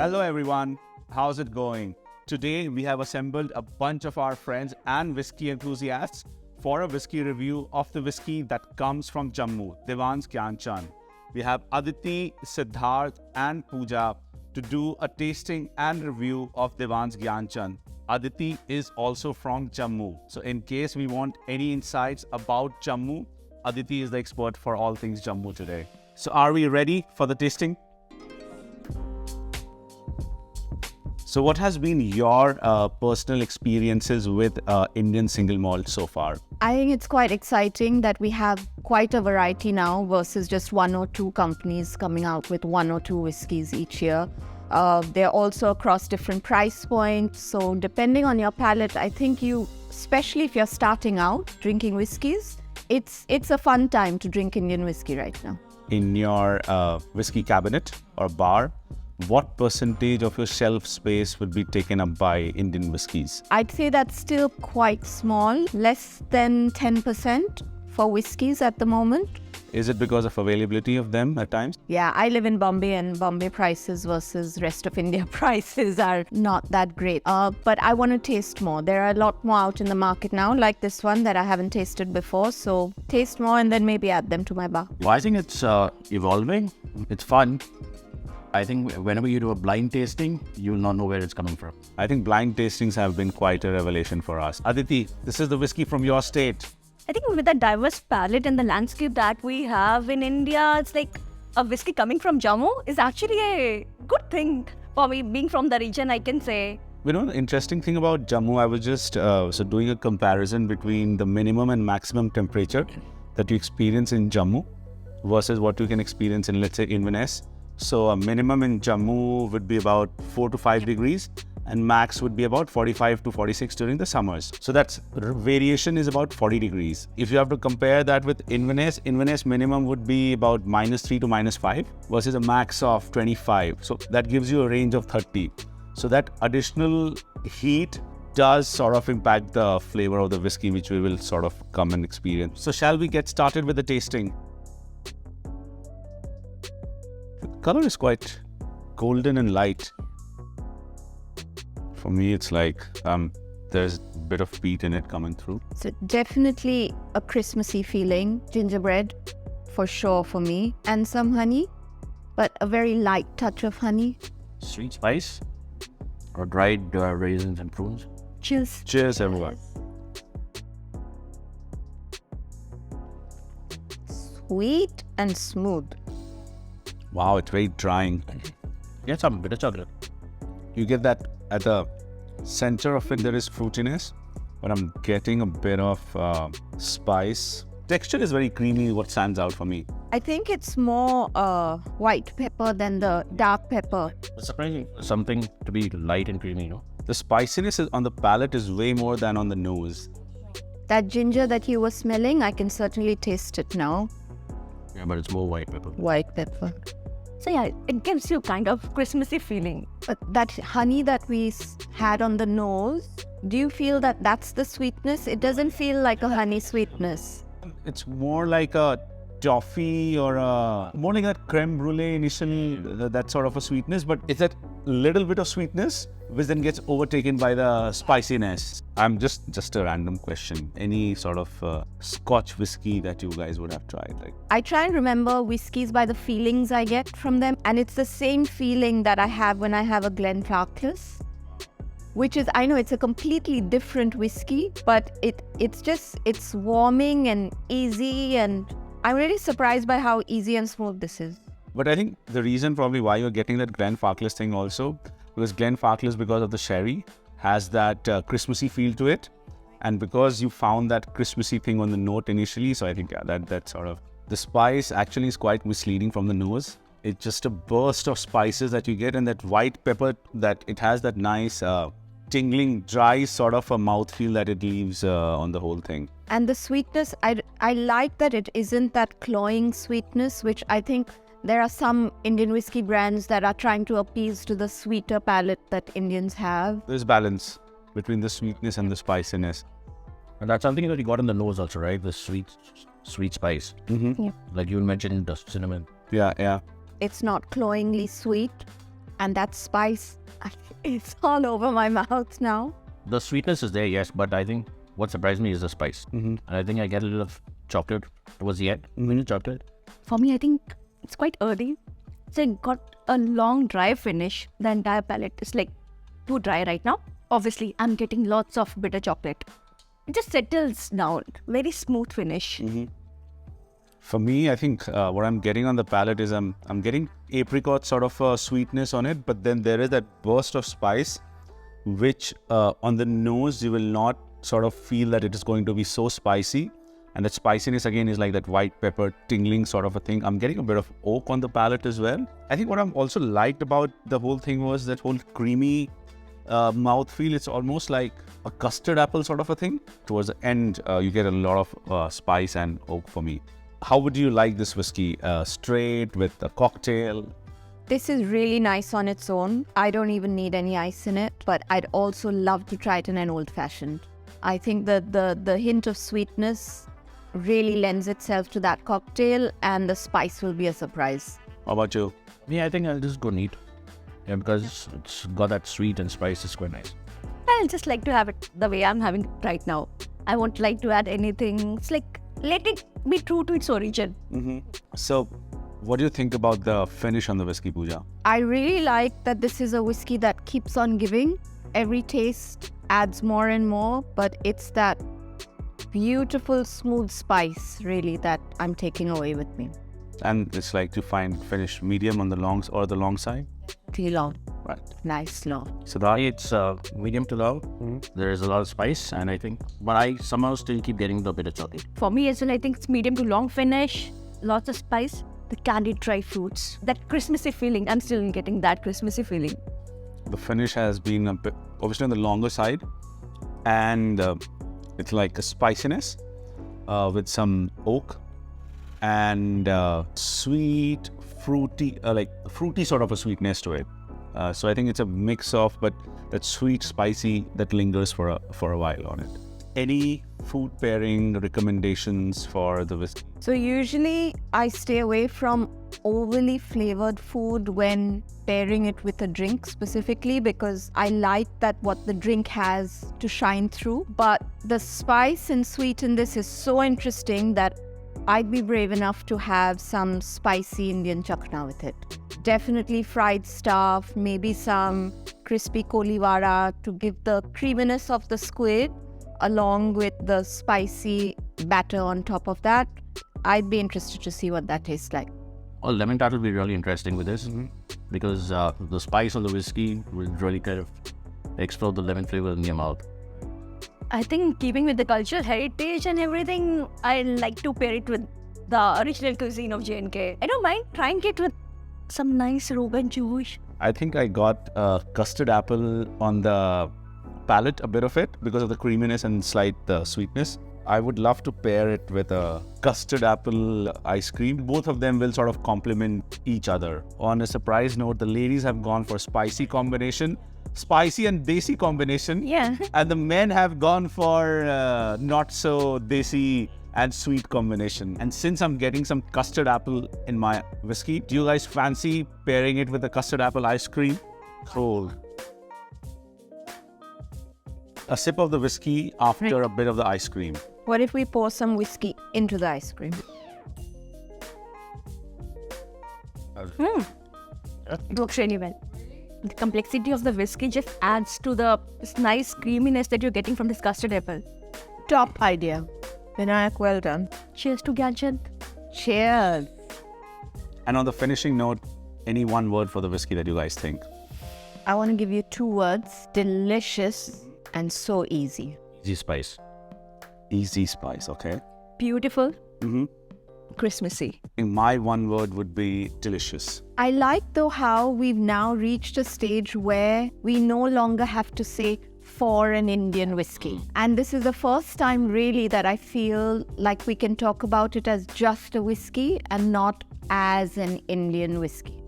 Hello everyone, how's it going? Today we have assembled a bunch of our friends and whiskey enthusiasts for a whiskey review of the whiskey that comes from Jammu, Devans Gianchand. We have Aditi, Siddharth and Pooja to do a tasting and review of Devans Gianchand. Aditi is also from Jammu, so in case we want any insights about Jammu, Aditi is the expert for all things Jammu today. So are we ready for the tasting? So what has been your personal experiences with Indian single malt so far? I think it's quite exciting that we have quite a variety now versus just one or two companies coming out with one or two whiskies each year. They're also across different price points. So depending on your palate, I think especially if you're starting out drinking whiskeys, it's a fun time to drink Indian whiskey right now. In your whiskey cabinet or bar, what percentage of your shelf space would be taken up by Indian whiskies? I'd say that's still quite small, less than 10% for whiskies at the moment. Is it because of availability of them at times? Yeah, I live in Bombay and Bombay prices versus rest of India prices are not that great. But I want to taste more. There are a lot more out in the market now, like this one that I haven't tasted before. So taste more and then maybe add them to my bar. Well, I think it's evolving. It's fun. I think whenever you do a blind tasting, you will not know where it's coming from. I think blind tastings have been quite a revelation for us. Aditi, this is the whiskey from your state. I think with the diverse palette and the landscape that we have in India, it's like a whiskey coming from Jammu is actually a good thing for me. Being from the region, I can say. You know, the interesting thing about Jammu, I was just doing a comparison between the minimum and maximum temperature that you experience in Jammu versus what you can experience in, let's say, Inverness. So a minimum in Jammu would be about 4 to 5 degrees and max would be about 45 to 46 during the summers. So that's variation is about 40 degrees. If you have to compare that with Inverness minimum would be about -3 to -5 versus a max of 25. So that gives you a range of 30. So that additional heat does sort of impact the flavor of the whiskey, which we will sort of come and experience. So shall we get started with the tasting? The color is quite golden and light. For me, it's like there's a bit of peat in it coming through. So definitely a Christmassy feeling, gingerbread for sure for me, and some honey, but a very light touch of honey. Sweet spice or dried raisins and prunes. Cheers. Cheers, everyone. Sweet and smooth. Wow, it's very drying. Get some bitter chocolate. You get that at the center of it, there is fruitiness, but I'm getting a bit of spice. Texture is very creamy, what stands out for me. I think it's more white pepper than the dark pepper. It's surprising. Something to be light and creamy, you know? The spiciness on the palate is way more than on the nose. That ginger that you were smelling, I can certainly taste it now. Yeah, but it's more white pepper. White pepper. So yeah, it gives you kind of Christmassy feeling. But that honey that we had on the nose, do you feel that that's the sweetness? It doesn't feel like a honey sweetness. It's more like a toffee or more like that creme brulee initially, that sort of a sweetness, but it's that little bit of sweetness which then gets overtaken by the spiciness. I'm just a random question. Any sort of Scotch whiskey that you guys would have tried? Like, I try and remember whiskies by the feelings I get from them, and it's the same feeling that I have when I have a Glenfarclas, which is, I know it's a completely different whiskey, but it's warming and easy, and I'm really surprised by how easy and smooth this is. but I think the reason probably why you're getting that Glenfarclas thing also, because Glenfarclas, because of the sherry, has that Christmassy feel to it. And because you found that Christmassy thing on the note initially, so I think that sort of, the spice actually is quite misleading from the nose. It's just a burst of spices that you get, and that white pepper, that it has that nice tingling, dry sort of a mouthfeel that it leaves on the whole thing. And the sweetness, I like that it isn't that cloying sweetness, which I think there are some Indian whiskey brands that are trying to appease to the sweeter palate that Indians have. There's balance between the sweetness and the spiciness. And that's something that you got in the nose also, right? The sweet spice. Mm-hmm. Yeah. Like you mentioned the cinnamon. Yeah. It's not cloyingly sweet, And that spice, it's all over my mouth now. The sweetness is there, yes, but I think what surprised me is the spice. And I think I get a little of chocolate towards the end. Chocolate. For me, I think it's quite early. So it got a long dry finish. The entire palate is like too dry right now. Obviously, I'm getting lots of bitter chocolate. It just settles down. Very smooth finish. For me, I think what I'm getting on the palate is I'm getting apricot sort of sweetness on it, but then there is that burst of spice, which on the nose you will not sort of feel that it is going to be so spicy. And that spiciness again is like that white pepper tingling sort of a thing. I'm getting a bit of oak on the palate as well. I think what I'm also liked about the whole thing was that whole creamy mouthfeel. It's almost like a custard apple sort of a thing. Towards the end, you get a lot of spice and oak for me. How would you like this whiskey? Straight with a cocktail? This is really nice on its own. I don't even need any ice in it, but I'd also love to try it in an old-fashioned. I think that the hint of sweetness really lends itself to that cocktail, and the spice will be a surprise. How about you? Yeah, I think I'll just go neat. Yeah, because it's got that sweet and spice. It's quite nice. I'll just like to have it the way I'm having it right now. I won't like to add anything. It's like, let it be true to its origin. So, what do you think about the finish on the whiskey, Pooja? I really like that this is a whiskey that keeps on giving. Every taste adds more and more, but it's that beautiful, smooth spice, really, that I'm taking away with me. And it's like to find finish medium on the longs or the long side? Too long. Right. Nice long. So it's medium to low. There is a lot of spice, and I think, but I somehow still keep getting the bit of chocolate. For me as well, I think it's medium to long finish. Lots of spice. The candied dry fruits. That Christmassy feeling. I'm still getting that Christmassy feeling. The finish has been a bit, obviously on the longer side, and it's like a spiciness with some oak and sweet, fruity, like fruity sort of a sweetness to it. So I think it's a mix of, but that sweet, spicy that lingers for a while on it. Any food pairing recommendations for the whiskey? So usually I stay away from overly flavored food when pairing it with a drink specifically, because I like that what the drink has to shine through. But the spice and sweet in this is so interesting that I'd be brave enough to have some spicy Indian chakna with it. Definitely fried stuff, maybe some crispy kolivara to give the creaminess of the squid along with the spicy batter on top of that. I'd be interested to see what that tastes like. Oh, lemon tart will be really interesting with this because the spice of the whiskey will really kind of explode the lemon flavor in your mouth. I think keeping with the cultural heritage and everything, I like to pair it with the original cuisine of J&K. I don't mind trying it with some nice Rogan juice. I think I got custard apple on the palate, a bit of it, because of the creaminess and slight sweetness. I would love to pair it with a custard apple ice cream. Both of them will sort of complement each other. On a surprise note, the ladies have gone for spicy combination, spicy and desi combination. Yeah. And the men have gone for not so desi and sweet combination. And since I'm getting some custard apple in my whiskey, do you guys fancy pairing it with a custard apple ice cream? Cool. A sip of the whiskey after a bit of the ice cream. What if we pour some whiskey into the ice cream? It works really well. The complexity of the whiskey just adds to this nice creaminess that you're getting from this custard apple. Top idea. Vinayak, well done. Cheers to Gianchand. Cheers. And on the finishing note, any one word for the whiskey that you guys think? I want to give you 2 words. Delicious and so easy. Easy spice. Easy spice, okay. Beautiful. Christmassy. My one word would be delicious. I like though how we've now reached a stage where we no longer have to say for an Indian whiskey. And this is the first time really that I feel like we can talk about it as just a whiskey and not as an Indian whiskey.